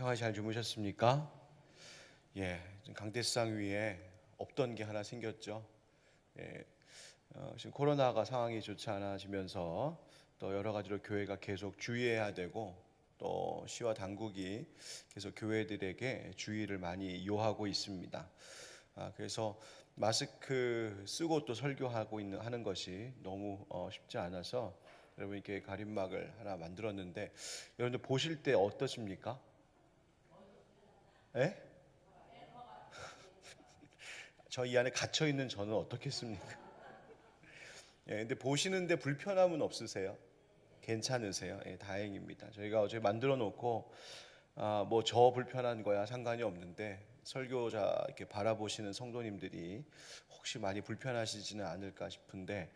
평화히 잘 주무셨습니까? 지금 강대상 위에 없던 게 하나 생겼죠. 예, 지금 코로나가 상황이 좋지 않아지면서 또 여러 가지로 교회가 계속 주의해야 되고 또 시와 당국이 계속 교회들에게 주의를 많이 요하고 있습니다. 그래서 마스크 쓰고 또 설교하고 하는 것이 너무 쉽지 않아서 여러분께 가림막을 하나 만들었는데 여러분들 보실 때 어떠십니까? 예? 저 이 안에 갇혀 있는 저는 어떻겠습니까? 근데 보시는데 불편함은 없으세요? 괜찮으세요? 다행입니다. 저희가 어제 만들어 놓고 뭐 저 불편한 거야 상관이 없는데 설교자 이렇게 바라보시는 성도님들이 혹시 많이 불편하시지는 않을까 싶은데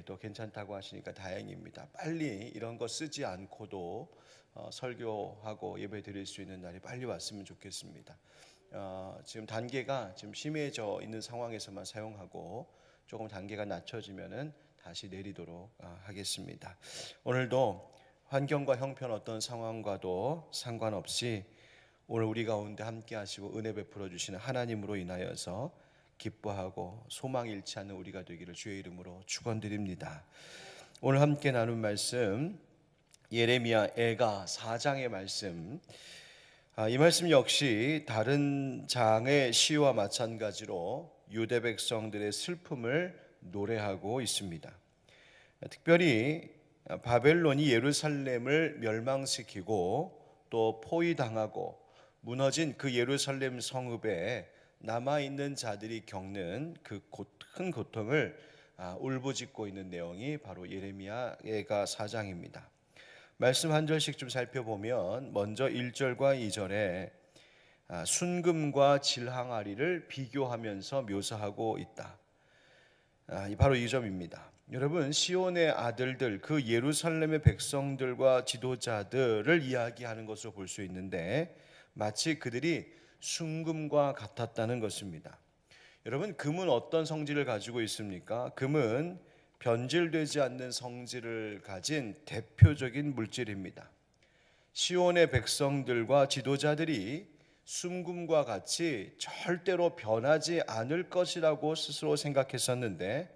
또 괜찮다고 하시니까 다행입니다. 빨리 이런 거 쓰지 않고도 설교하고 예배 드릴 수 있는 날이 빨리 왔으면 좋겠습니다. 지금 단계가 지금 심해져 있는 상황에서만 사용하고 조금 단계가 낮춰지면은 다시 내리도록 하겠습니다. 오늘도 환경과 형편 어떤 상황과도 상관없이 오늘 우리 가운데 함께 하시고 은혜 베풀어 주시는 하나님으로 인하여서 기뻐하고 소망 잃지 않는 우리가 되기를 주의 이름으로 축원드립니다. 오늘 함께 나눈 말씀 예레미야 애가 4장의 말씀. 이 말씀 역시 다른 장의 시와 마찬가지로 유대 백성들의 슬픔을 노래하고 있습니다. 특별히 바벨론이 예루살렘을 멸망시키고 또 포위당하고 무너진 그 예루살렘 성읍에 남아있는 자들이 겪는 그 큰 고통을 울부짖고 있는 내용이 바로 예레미야 애가 4장입니다. 말씀 한 절씩 좀 살펴보면 먼저 1절과 2절에 순금과 질항아리를 비교하면서 묘사하고 있다. 바로 이 점입니다. 여러분, 시온의 아들들, 그 예루살렘의 백성들과 지도자들을 이야기하는 것으로 볼 수 있는데 마치 그들이 순금과 같았다는 것입니다. 여러분, 금은 어떤 성질을 가지고 있습니까? 금은 변질되지 않는 성질을 가진 대표적인 물질입니다. 시온의 백성들과 지도자들이 순금과 같이 절대로 변하지 않을 것이라고 스스로 생각했었는데,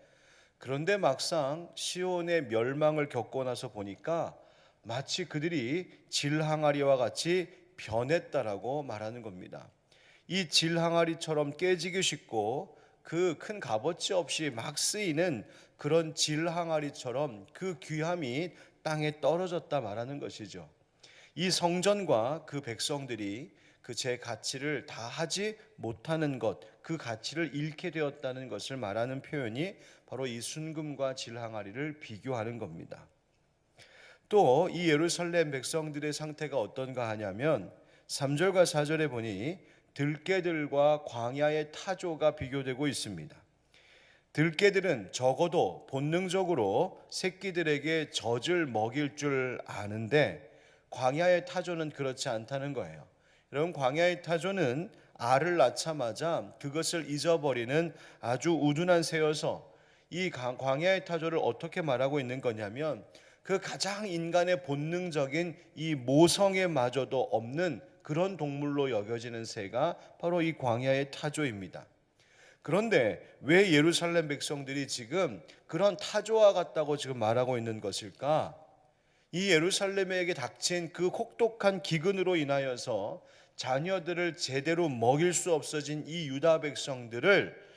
그런데 막상 시온의 멸망을 겪고 나서 보니까 마치 그들이 질항아리와 같이 변했다라고 말하는 겁니다. 이 질항아리처럼 깨지기 쉽고 그 큰 값어치 없이 막 쓰이는 그런 질항아리처럼 그 귀함이 땅에 떨어졌다 말하는 것이죠. 이 성전과 그 백성들이 그 제 가치를 다하지 못하는 것, 그 가치를 잃게 되었다는 것을 말하는 표현이 바로 이 순금과 질항아리를 비교하는 겁니다. 또 이 예루살렘 백성들의 상태가 어떤가 하냐면 3절과 4절에 보니 들깨들과 광야의 타조가 비교되고 있습니다. 들깨들은 적어도 본능적으로 새끼들에게 젖을 먹일 줄 아는데 광야의 타조는 그렇지 않다는 거예요. 여러분, 광야의 타조는 알을 낳자마자 그것을 잊어버리는 아주 우둔한 새여서 이 광야의 타조를 어떻게 말하고 있는 거냐면 그 가장 인간의 본능적인 이 모성에 마저도 없는 그런 동물로 여겨지는 새가 바로 이 광야의 타조입니다. 그런데 왜 예루살렘 백성들이 지금 그런 타조와 같다고 지금 말하고 있는 것일까? 이 예루살렘에게 닥친 그 혹독한 기근으로 인하여서 자녀들을 제대로 먹일 수 없어진 이 유다 백성들을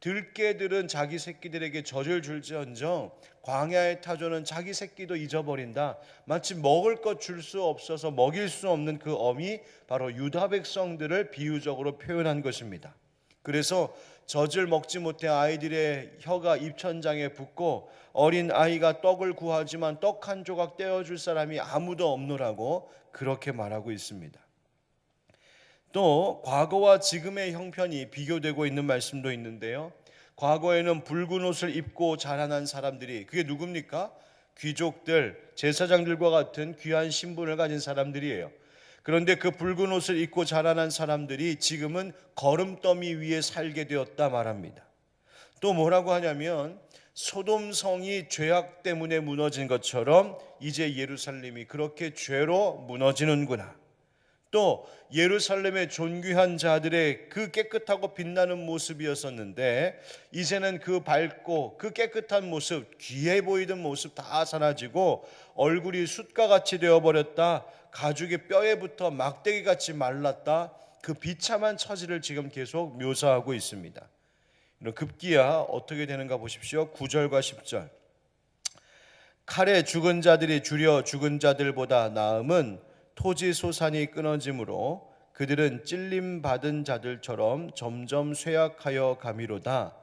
들깨들은 자기 새끼들에게 젖을 줄지언정 광야의 타조는 자기 새끼도 잊어버린다. 마치 먹을 것 줄 수 없어서 먹일 수 없는 그 어미, 바로 유다 백성들을 비유적으로 표현한 것입니다. 그래서 젖을 먹지 못해 아이들의 혀가 입천장에 붙고 어린 아이가 떡을 구하지만 떡 한 조각 떼어줄 사람이 아무도 없노라고 그렇게 말하고 있습니다. 또 과거와 지금의 형편이 비교되고 있는 말씀도 있는데요. 과거에는 붉은 옷을 입고 자라난 사람들이, 그게 누굽니까? 귀족들, 제사장들과 같은 귀한 신분을 가진 사람들이에요. 그런데 그 붉은 옷을 입고 자라난 사람들이 지금은 거름더미 위에 살게 되었다 말합니다. 또 뭐라고 하냐면 소돔성이 죄악 때문에 무너진 것처럼 이제 예루살렘이 그렇게 죄로 무너지는구나. 또 예루살렘의 존귀한 자들의 그 깨끗하고 빛나는 모습이었었는데 이제는 그 밝고 그 깨끗한 모습, 귀해 보이던 모습 다 사라지고 얼굴이 숯과 같이 되어버렸다. 가죽의 뼈에 붙어 막대기같이 말랐다. 그 비참한 처지를 지금 계속 묘사하고 있습니다. 이런 급기야 어떻게 되는가 보십시오. 9절과 10절. 칼에 죽은 자들이 줄여 죽은 자들보다 나음은 토지 소산이 끊어짐으로 그들은 찔림 받은 자들처럼 점점 쇠약하여 가미로다.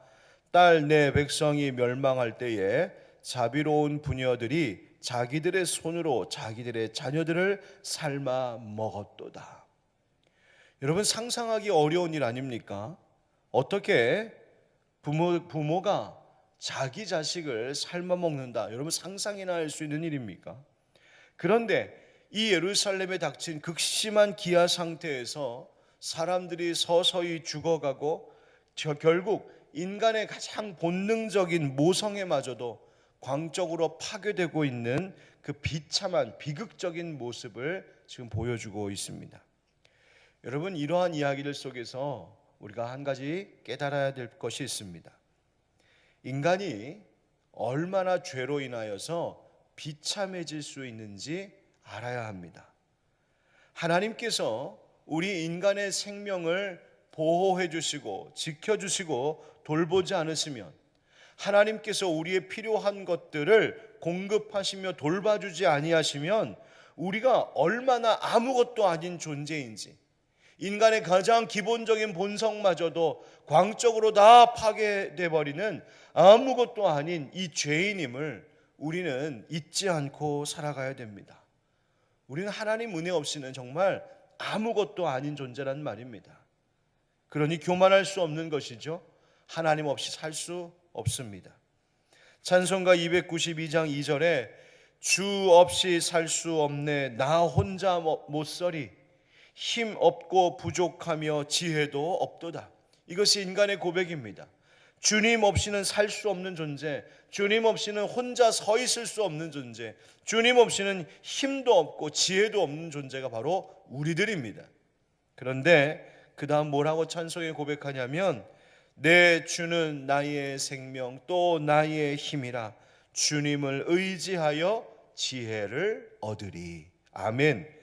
딸 내 백성이 멸망할 때에 자비로운 부녀들이 자기들의 손으로 자기들의 자녀들을 삶아 먹었도다. 여러분, 상상하기 어려운 일 아닙니까? 어떻게 부모가 자기 자식을 삶아 먹는다. 여러분, 상상이나 할 수 있는 일입니까? 그런데 이 예루살렘에 닥친 극심한 기아 상태에서 사람들이 서서히 죽어가고 결국 인간의 가장 본능적인 모성애마저도 광적으로 파괴되고 있는 그 비참한 비극적인 모습을 지금 보여주고 있습니다. 여러분, 이러한 이야기들 속에서 우리가 한 가지 깨달아야 될 것이 있습니다. 인간이 얼마나 죄로 인하여서 비참해질 수 있는지 알아야 합니다. 하나님께서 우리 인간의 생명을 보호해 주시고 지켜주시고 돌보지 않으시면, 하나님께서 우리의 필요한 것들을 공급하시며 돌봐주지 아니하시면 우리가 얼마나 아무것도 아닌 존재인지, 인간의 가장 기본적인 본성마저도 광적으로 다 파괴돼 버리는 아무것도 아닌 이 죄인임을 우리는 잊지 않고 살아가야 됩니다. 우리는 하나님 은혜 없이는 정말 아무것도 아닌 존재란 말입니다. 그러니 교만할 수 없는 것이죠. 하나님 없이 살 수 없습니다. 찬송가 292장 2절에 주 없이 살 수 없네 나 혼자 못서리 힘 없고 부족하며 지혜도 없도다. 이것이 인간의 고백입니다. 주님 없이는 살 수 없는 존재, 주님 없이는 혼자 서 있을 수 없는 존재, 주님 없이는 힘도 없고 지혜도 없는 존재가 바로 우리들입니다. 그런데 그 다음 뭐라고 찬송에 고백하냐면 내 주는 나의 생명 또 나의 힘이라 주님을 의지하여 지혜를 얻으리. 아멘.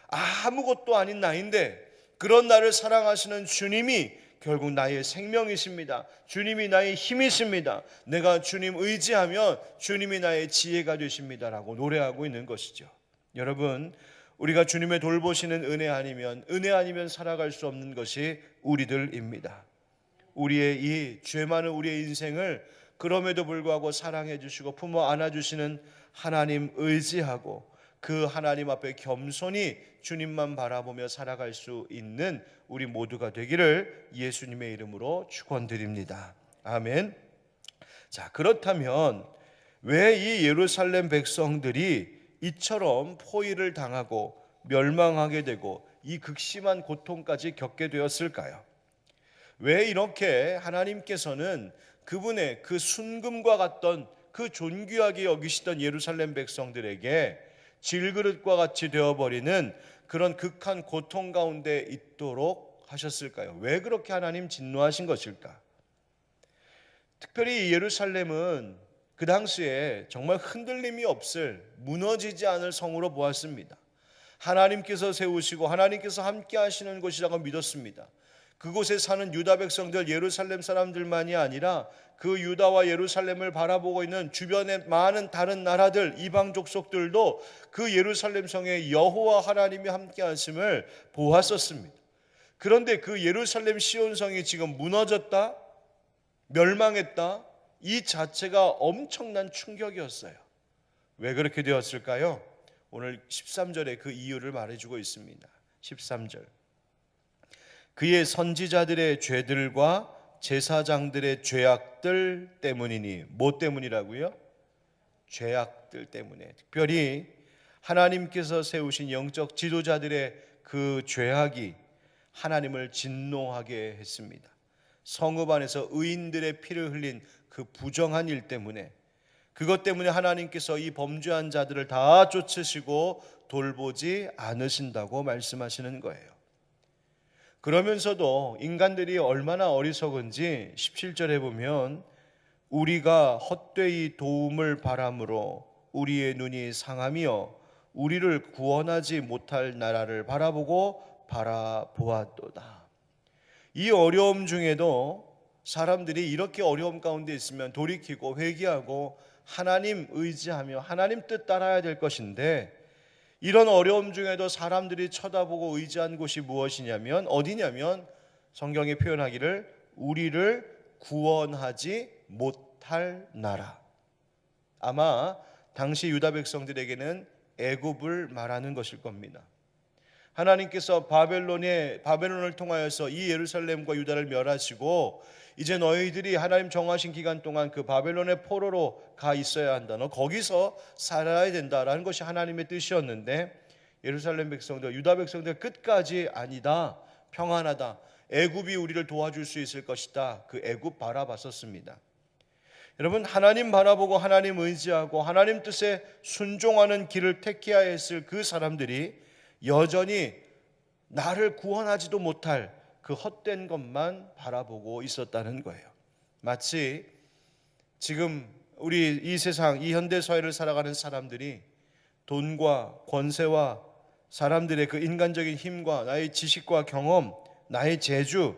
아무것도 아닌 나인데 그런 나를 사랑하시는 주님이 결국 나의 생명이십니다. 주님이 나의 힘이십니다. 내가 주님 의지하면 주님이 나의 지혜가 되십니다라고 노래하고 있는 것이죠. 여러분, 우리가 주님의 돌보시는 은혜 아니면 살아갈 수 없는 것이 우리들입니다. 우리의 이 죄 많은 우리의 인생을 그럼에도 불구하고 사랑해 주시고 품어 안아주시는 하나님 의지하고 그 하나님 앞에 겸손히 주님만 바라보며 살아갈 수 있는 우리 모두가 되기를 예수님의 이름으로 축원드립니다. 아멘. 자, 그렇다면 왜 이 예루살렘 백성들이 이처럼 포위를 당하고 멸망하게 되고 이 극심한 고통까지 겪게 되었을까요? 왜 이렇게 하나님께서는 그분의 그 순금과 같던 그 존귀하게 여기시던 예루살렘 백성들에게 질그릇과 같이 되어버리는 그런 극한 고통 가운데 있도록 하셨을까요? 왜 그렇게 하나님 진노하신 것일까? 특별히 예루살렘은 그 당시에 정말 흔들림이 없을, 무너지지 않을 성으로 보았습니다. 하나님께서 세우시고 하나님께서 함께 하시는 곳이라고 믿었습니다. 그곳에 사는 유다 백성들, 예루살렘 사람들만이 아니라 그 유다와 예루살렘을 바라보고 있는 주변의 많은 다른 나라들, 이방 족속들도 그 예루살렘 성에 여호와 하나님이 함께 하심을 보았었습니다. 그런데 그 예루살렘 시온성이 지금 무너졌다, 멸망했다, 이 자체가 엄청난 충격이었어요. 왜 그렇게 되었을까요? 오늘 13절에 그 이유를 말해주고 있습니다. 13절. 그의 선지자들의 죄들과 제사장들의 죄악들 때문이니. 뭐 때문이라고요? 죄악들 때문에. 특별히 하나님께서 세우신 영적 지도자들의 그 죄악이 하나님을 진노하게 했습니다. 성읍 안에서 의인들의 피를 흘린 그 부정한 일 때문에, 그것 때문에 하나님께서 이 범죄한 자들을 다 쫓으시고 돌보지 않으신다고 말씀하시는 거예요. 그러면서도 인간들이 얼마나 어리석은지 17절에 보면 우리가 헛되이 도움을 바람으로 우리의 눈이 상하며 우리를 구원하지 못할 나라를 바라보고 바라보았도다. 이 어려움 중에도 사람들이 이렇게 어려움 가운데 있으면 돌이키고 회개하고 하나님 의지하며 하나님 뜻 따라야 될 것인데, 이런 어려움 중에도 사람들이 쳐다보고 의지한 곳이 무엇이냐면 어디냐면 성경이 표현하기를 우리를 구원하지 못할 나라. 아마 당시 유다 백성들에게는 애굽을 말하는 것일 겁니다. 하나님께서 바벨론을 통하여서 이 예루살렘과 유다를 멸하시고 이제 너희들이 하나님 정하신 기간 동안 그 바벨론의 포로로 가 있어야 한다. 너 거기서 살아야 된다라는 것이 하나님의 뜻이었는데, 예루살렘 백성들, 유다 백성들 끝까지 아니다, 평안하다, 애굽이 우리를 도와줄 수 있을 것이다, 그 애굽 바라봤었습니다. 여러분, 하나님 바라보고 하나님 의지하고 하나님 뜻에 순종하는 길을 택해야 했을 그 사람들이 여전히 나를 구원하지도 못할 그 헛된 것만 바라보고 있었다는 거예요. 마치 지금 우리 이 세상, 이 현대 사회를 살아가는 사람들이 돈과 권세와 사람들의 그 인간적인 힘과 나의 지식과 경험, 나의 재주,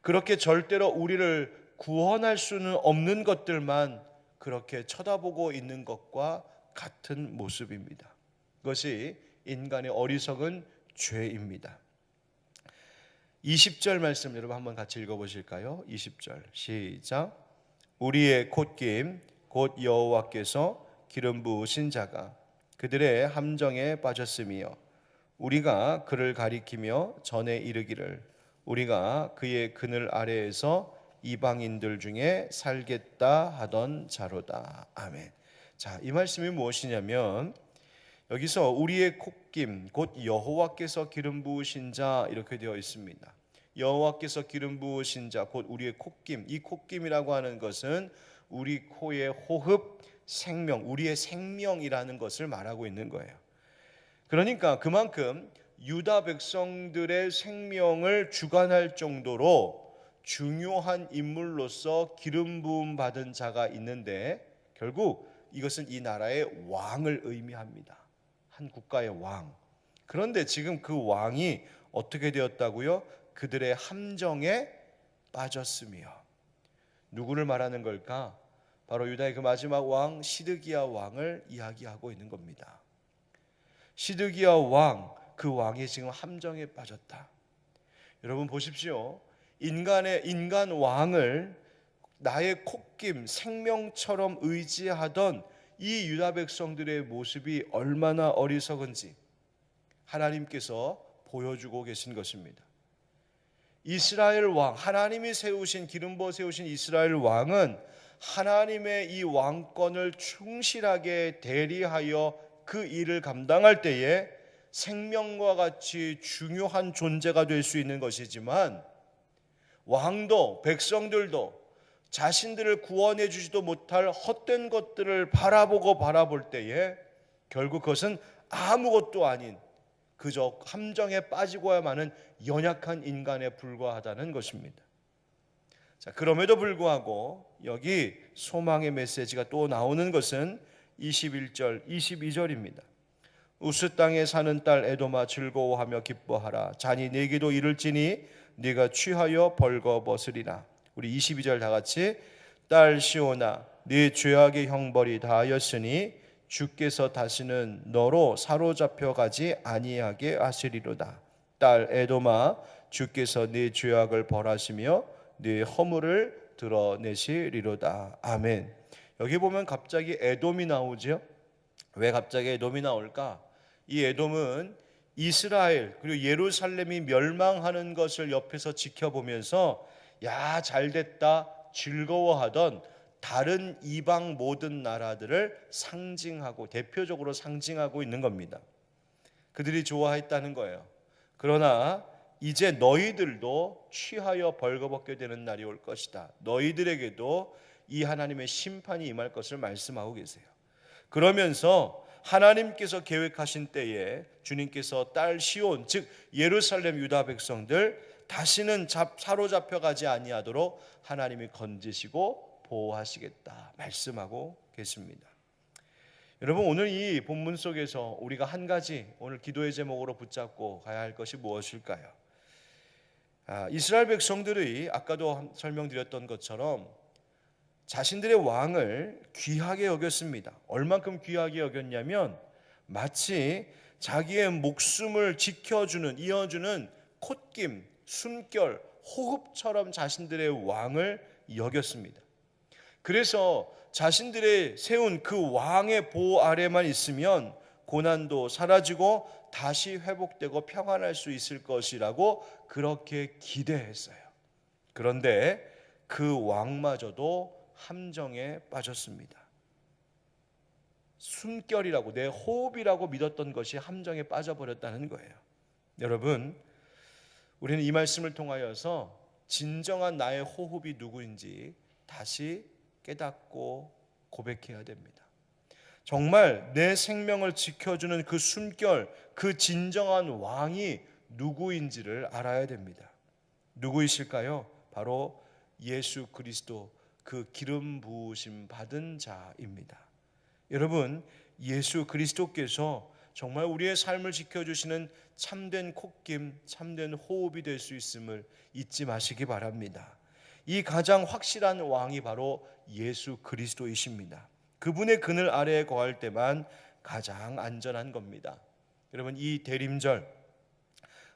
그렇게 절대로 우리를 구원할 수는 없는 것들만 그렇게 쳐다보고 있는 것과 같은 모습입니다. 그것이 인간의 어리석은 죄입니다. 20절 말씀 여러분 한번 같이 읽어보실까요? 20절 시작. 우리의 콧김 곧 여호와께서 기름 부으신 자가 그들의 함정에 빠졌으며 우리가 그를 가리키며 전에 이르기를 우리가 그의 그늘 아래에서 이방인들 중에 살겠다 하던 자로다. 아멘. 자, 이 말씀이 무엇이냐면 여기서 우리의 콧김 곧 여호와께서 기름 부으신 자 이렇게 되어 있습니다. 여호와께서 기름 부으신 자 곧 우리의 콧김, 이 콧김이라고 하는 것은 우리 코의 호흡, 생명, 우리의 생명이라는 것을 말하고 있는 거예요. 그러니까 그만큼 유다 백성들의 생명을 주관할 정도로 중요한 인물로서 기름 부음 받은 자가 있는데, 결국 이것은 이 나라의 왕을 의미합니다. 한 국가의 왕. 그런데 지금 그 왕이 어떻게 되었다고요? 그들의 함정에 빠졌으며. 누구를 말하는 걸까? 바로 유다의 그 마지막 왕 시드기야 왕을 이야기하고 있는 겁니다. 시드기야 왕, 그 왕이 지금 함정에 빠졌다. 여러분 보십시오. 인간 왕을 나의 콧김, 생명처럼 의지하던 이 유다 백성들의 모습이 얼마나 어리석은지 하나님께서 보여주고 계신 것입니다. 이스라엘 왕, 하나님이 세우신, 기름 부어 세우신 이스라엘 왕은 하나님의 이 왕권을 충실하게 대리하여 그 일을 감당할 때에 생명과 같이 중요한 존재가 될 수 있는 것이지만, 왕도 백성들도 자신들을 구원해 주지도 못할 헛된 것들을 바라볼 때에 결국 그것은 아무것도 아닌 그저 함정에 빠지고야 하는 연약한 인간에 불과하다는 것입니다. 자, 그럼에도 불구하고 여기 소망의 메시지가 또 나오는 것은 21절, 22절입니다. 우스 땅에 사는 딸 에돔아 즐거워하며 기뻐하라. 잔이 내게도 이를지니 네가 취하여 벌거벗으리라. 우리 22절 다 같이. 딸 시온아 네 죄악의 형벌이 다하였으니 주께서 다시는 너로 사로잡혀 가지 아니하게 하시리로다. 딸 에돔아 주께서 네 죄악을 벌하시며 네 허물을 드러내시리로다. 아멘. 여기 보면 갑자기 에돔이 나오죠. 왜 갑자기 에돔이 나올까? 이 에돔은 이스라엘 그리고 예루살렘이 멸망하는 것을 옆에서 지켜보면서 야 잘됐다 즐거워하던 다른 이방 모든 나라들을 상징하고 대표적으로 상징하고 있는 겁니다. 그들이 좋아했다는 거예요. 그러나 이제 너희들도 취하여 벌거벗게 되는 날이 올 것이다. 너희들에게도 이 하나님의 심판이 임할 것을 말씀하고 계세요. 그러면서 하나님께서 계획하신 때에 주님께서 딸 시온, 즉 예루살렘 유다 백성들 다시는 사로잡혀 가지 아니하도록 하나님이 건지시고 보호하시겠다 말씀하고 계십니다. 여러분, 오늘 이 본문 속에서 우리가 한 가지 오늘 기도의 제목으로 붙잡고 가야 할 것이 무엇일까요? 이스라엘 백성들이 아까도 설명드렸던 것처럼 자신들의 왕을 귀하게 여겼습니다. 얼만큼 귀하게 여겼냐면 마치 자기의 목숨을 지켜주는, 이어주는 콧김, 숨결, 호흡처럼 자신들의 왕을 여겼습니다. 그래서 자신들의 세운 그 왕의 보호 아래만 있으면 고난도 사라지고 다시 회복되고 평안할 수 있을 것이라고 그렇게 기대했어요. 그런데 그 왕마저도 함정에 빠졌습니다. 숨결이라고, 내 호흡이라고 믿었던 것이 함정에 빠져버렸다는 거예요. 여러분, 우리는 이 말씀을 통하여서 진정한 나의 호흡이 누구인지 다시 깨닫고 고백해야 됩니다. 정말 내 생명을 지켜주는 그 숨결, 그 진정한 왕이 누구인지를 알아야 됩니다. 누구이실까요? 바로 예수 그리스도, 그 기름 부으심 받은 자입니다. 여러분, 예수 그리스도께서 정말 우리의 삶을 지켜주시는 참된 콧김, 참된 호흡이 될 수 있음을 잊지 마시기 바랍니다. 이 가장 확실한 왕이 바로 예수 그리스도이십니다. 그분의 그늘 아래에 거할 때만 가장 안전한 겁니다. 여러분, 이 대림절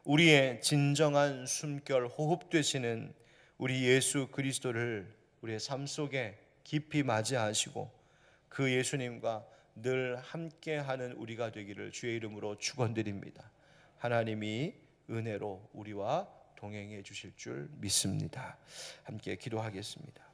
우리의 진정한 숨결, 호흡 되시는 우리 예수 그리스도를 우리의 삶 속에 깊이 맞이하시고 그 예수님과 늘 함께하는 우리가 되기를 주의 이름으로 축원드립니다. 하나님이 은혜로 우리와 동행해 주실 줄 믿습니다. 함께 기도하겠습니다.